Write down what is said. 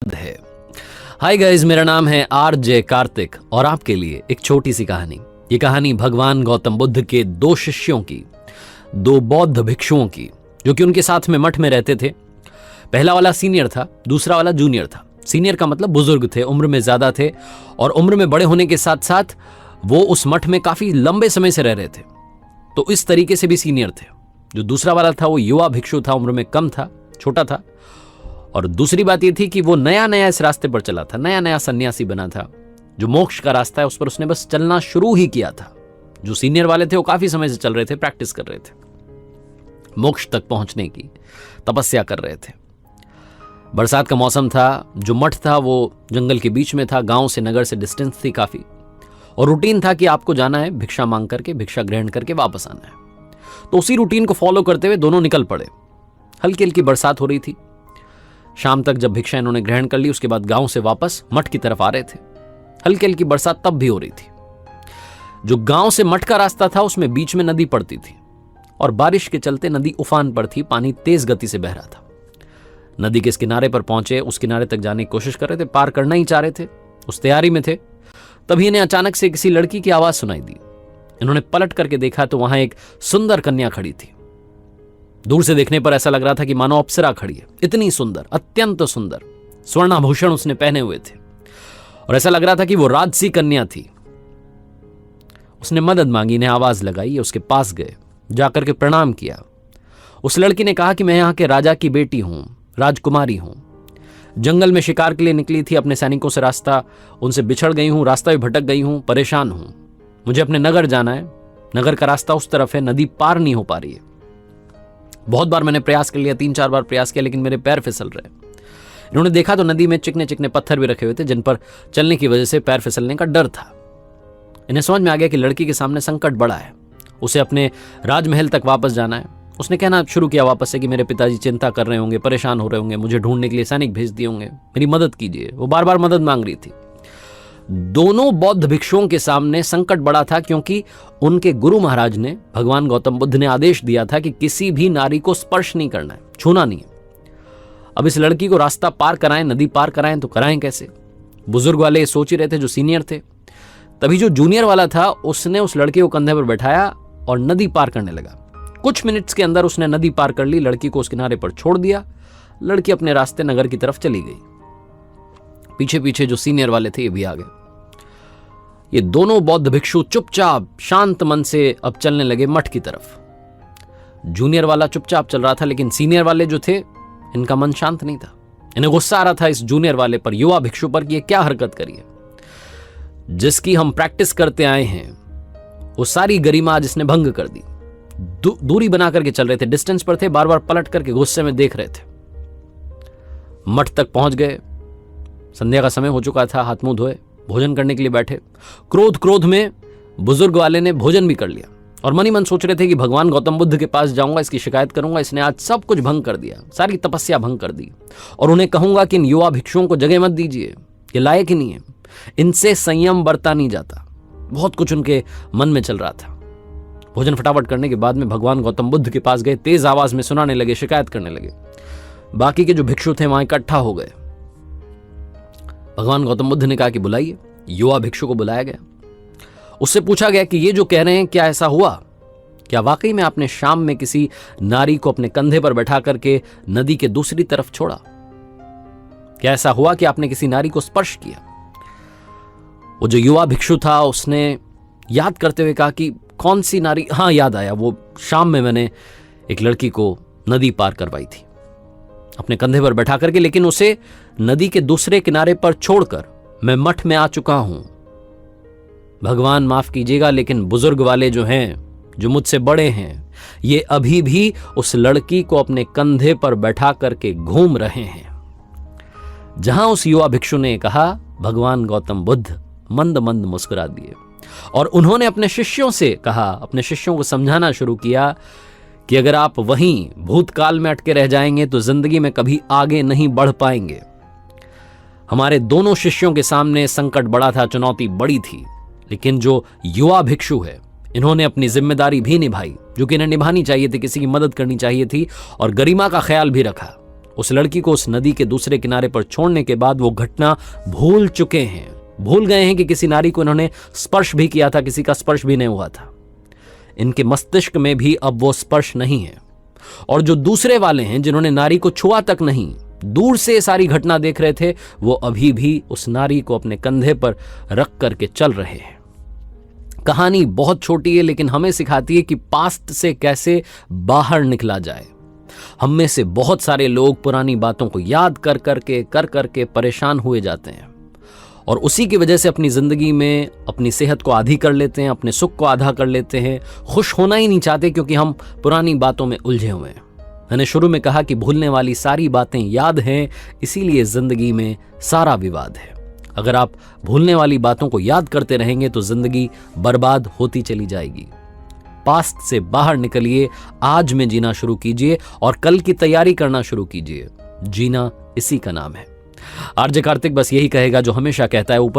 है। Hi guys, मेरा नाम है आरजे कार्तिक और आपके लिए एक छोटी सी कहानी। ये कहानी भगवान गौतम बुद्ध के दो शिष्यों की, दो बौद्ध भिक्षुओं की, जो कि उनके साथ में मठ में रहते थे। पहला वाला सीनियर था, दूसरा वाला जूनियर था। सीनियर का मतलब बुजुर्ग थे, उम्र में ज्यादा थे और उम्र में बड़े होने के साथ साथ वो उस मठ में काफी लंबे समय से रह रहे थे, तो इस तरीके से भी सीनियर थे। जो दूसरा वाला था वो युवा भिक्षु था, उम्र में कम था, छोटा था। और दूसरी बात ये थी कि वो नया नया इस रास्ते पर चला था, नया नया सन्यासी बना था। जो मोक्ष का रास्ता है उस पर उसने बस चलना शुरू ही किया था। जो सीनियर वाले थे वो काफी समय से चल रहे थे, प्रैक्टिस कर रहे थे, मोक्ष तक पहुंचने की तपस्या कर रहे थे। बरसात का मौसम था, जो मठ था वो जंगल के बीच में था, गांव से, नगर से डिस्टेंस थी काफी, और रूटीन था कि आपको जाना है, भिक्षा मांग करके, भिक्षा ग्रहण करके वापस आना है। तो उसी रूटीन को फॉलो करते हुए दोनों निकल पड़े। हल्की हल्की बरसात हो रही थी। शाम तक जब भिक्षा इन्होंने ग्रहण कर ली, उसके बाद गांव से वापस मठ की तरफ आ रहे थे। हल्की हल्की बरसात तब भी हो रही थी। जो गांव से मठ का रास्ता था उसमें बीच में नदी पड़ती थी और बारिश के चलते नदी उफान पर थी, पानी तेज गति से बह रहा था। नदी के इस किनारे पर पहुंचे, उस किनारे तक जाने की कोशिश कर रहे थे, पार करना ही चाह रहे थे, उस तैयारी में थे। तभी इन्हें अचानक से किसी लड़की की आवाज सुनाई दी। इन्होंने पलट करके देखा तो वहां एक सुंदर कन्या खड़ी थी। दूर से देखने पर ऐसा लग रहा था कि मानो अप्सरा खड़ी है। इतनी सुंदर, अत्यंत सुंदर, स्वर्णाभूषण उसने पहने हुए थे और ऐसा लग रहा था कि वो राजसी कन्या थी। उसने मदद मांगी, इन्हें आवाज लगाई, उसके पास गए, जाकर के प्रणाम किया। उस लड़की ने कहा कि मैं यहाँ के राजा की बेटी हूं, राजकुमारी हूं। जंगल में शिकार के लिए निकली थी, अपने सैनिकों से रास्ता उनसे बिछड़ गई हूं, रास्ता भी भटक गई हूं, परेशान हूं। मुझे अपने नगर जाना है, नगर का रास्ता उस तरफ है, नदी पार नहीं हो पा रही है। बहुत बार मैंने प्रयास कर लिया, 3-4 बार प्रयास किया, लेकिन मेरे पैर फिसल रहे। इन्होंने देखा तो नदी में चिकने चिकने पत्थर भी रखे हुए थे, जिन पर चलने की वजह से पैर फिसलने का डर था। इन्हें समझ में आ गया कि लड़की के सामने संकट बड़ा है, उसे अपने राजमहल तक वापस जाना है। उसने कहना शुरू किया वापस से कि मेरे पिताजी चिंता कर रहे होंगे, परेशान हो रहे होंगे, मुझे ढूंढने के लिए सैनिक भेज दिए होंगे, मेरी मदद कीजिए। वो बार बार मदद मांग रही थी। दोनों बौद्ध भिक्षुओं के सामने संकट बड़ा था, क्योंकि उनके गुरु महाराज ने, भगवान गौतम बुद्ध ने आदेश दिया था कि किसी भी नारी को स्पर्श नहीं करना है, छूना नहीं है। अब इस लड़की को रास्ता पार कराएं, नदी पार कराएं तो कराएं कैसे? बुजुर्ग वाले सोच ही रहे थे, जो सीनियर थे। तभी जो जूनियर वाला था उसने उस लड़की को कंधे पर बैठाया और नदी पार करने लगा। कुछ मिनट्स के अंदर उसने नदी पार कर ली, लड़की को उस किनारे पर छोड़ दिया। लड़की अपने रास्ते नगर की तरफ चली गई। पीछे पीछे जो सीनियर वाले थे ये भी आ गए। ये दोनों बौद्ध भिक्षु चुपचाप शांत मन से अब चलने लगे मठ की तरफ। जूनियर वाला चुपचाप चल रहा था, लेकिन सीनियर वाले जो थे, इनका मन शांत नहीं था। इन्हें गुस्सा आ रहा था इस जूनियर वाले पर, युवा भिक्षु पर, कि ये क्या हरकत करी है। जिसकी हम प्रैक्टिस करते आए हैं वो सारी गरिमा आज इसने भंग कर दी। दूरी बना करके चल रहे थे, डिस्टेंस पर थे, बार बार पलट करके गुस्से में देख रहे थे। मठ तक पहुंच गए। संध्या का समय हो चुका था। हाथ मुंह धोए, भोजन करने के लिए बैठे। क्रोध में बुजुर्ग वाले ने भोजन भी कर लिया और मन ही मन सोच रहे थे कि भगवान गौतम बुद्ध के पास जाऊंगा, इसकी शिकायत करूंगा, इसने आज सब कुछ भंग कर दिया, सारी तपस्या भंग कर दी, और उन्हें कहूंगा कि इन युवा भिक्षुओं को जगह मत दीजिए, ये लायक ही नहीं है, इनसे संयम बरता नहीं जाता। बहुत कुछ उनके मन में चल रहा था। भोजन फटाफट करने के बाद में भगवान गौतम बुद्ध के पास गए, तेज आवाज में सुनाने लगे, शिकायत करने लगे। बाकी के जो भिक्षु थे वहां इकट्ठा हो गए। भगवान गौतम बुद्ध ने कहा कि बुलाइए। युवा भिक्षु को बुलाया गया। उससे पूछा गया कि ये जो कह रहे हैं, क्या ऐसा हुआ? क्या वाकई में आपने शाम में किसी नारी को अपने कंधे पर बैठा करके नदी के दूसरी तरफ छोड़ा? क्या ऐसा हुआ कि आपने किसी नारी को स्पर्श किया? वो जो युवा भिक्षु था उसने याद करते हुए कहा कि कौन सी नारी? हाँ, याद आया, वो शाम में मैंने एक लड़की को नदी पार करवाई थी अपने कंधे पर बैठा करके, लेकिन उसे नदी के दूसरे किनारे पर छोड़कर मैं मठ में आ चुका हूं। भगवान माफ कीजिएगा, लेकिन बुजुर्ग वाले जो हैं, जो मुझसे बड़े हैं, ये अभी भी उस लड़की को अपने कंधे पर बैठा करके घूम रहे हैं। जहां उस युवा भिक्षु ने कहा, भगवान गौतम बुद्ध मंद मंद मुस्कुरा दिए और उन्होंने अपने शिष्यों से कहा, अपने शिष्यों को समझाना शुरू किया कि अगर आप वहीं भूतकाल में अटके रह जाएंगे तो जिंदगी में कभी आगे नहीं बढ़ पाएंगे। हमारे दोनों शिष्यों के सामने संकट बड़ा था, चुनौती बड़ी थी, लेकिन जो युवा भिक्षु है, इन्होंने अपनी जिम्मेदारी भी निभाई, जो कि इन्हें निभानी चाहिए थी, किसी की मदद करनी चाहिए थी और गरिमा का ख्याल भी रखा। उस लड़की को उस नदी के दूसरे किनारे पर छोड़ने के बाद वो घटना भूल चुके हैं, भूल गए हैं कि किसी नारी को इन्होंने स्पर्श भी किया था, किसी का स्पर्श भी नहीं हुआ था। इनके मस्तिष्क में भी अब वो स्पर्श नहीं है। और जो दूसरे वाले हैं जिन्होंने नारी को छुआ तक नहीं, दूर से सारी घटना देख रहे थे, वो अभी भी उस नारी को अपने कंधे पर रख करके चल रहे हैं। कहानी बहुत छोटी है लेकिन हमें सिखाती है कि पास्ट से कैसे बाहर निकला जाए। हम में से बहुत सारे लोग पुरानी बातों को याद कर करके परेशान हुए जाते हैं और उसी की वजह से अपनी जिंदगी में अपनी सेहत को आधी कर लेते हैं, अपने सुख को आधा कर लेते हैं, खुश होना ही नहीं चाहते क्योंकि हम पुरानी बातों में उलझे हुए हैं। मैंने शुरू में कहा कि भूलने वाली सारी बातें याद हैं, इसीलिए जिंदगी में सारा विवाद है। अगर आप भूलने वाली बातों को याद करते रहेंगे तो जिंदगी बर्बाद होती चली जाएगी। पास्ट से बाहर निकलिए, आज में जीना शुरू कीजिए और कल की तैयारी करना शुरू कीजिए। जीना इसी का नाम है। आरजे कार्तिक बस यही कहेगा जो हमेशा कहता है, ऊपर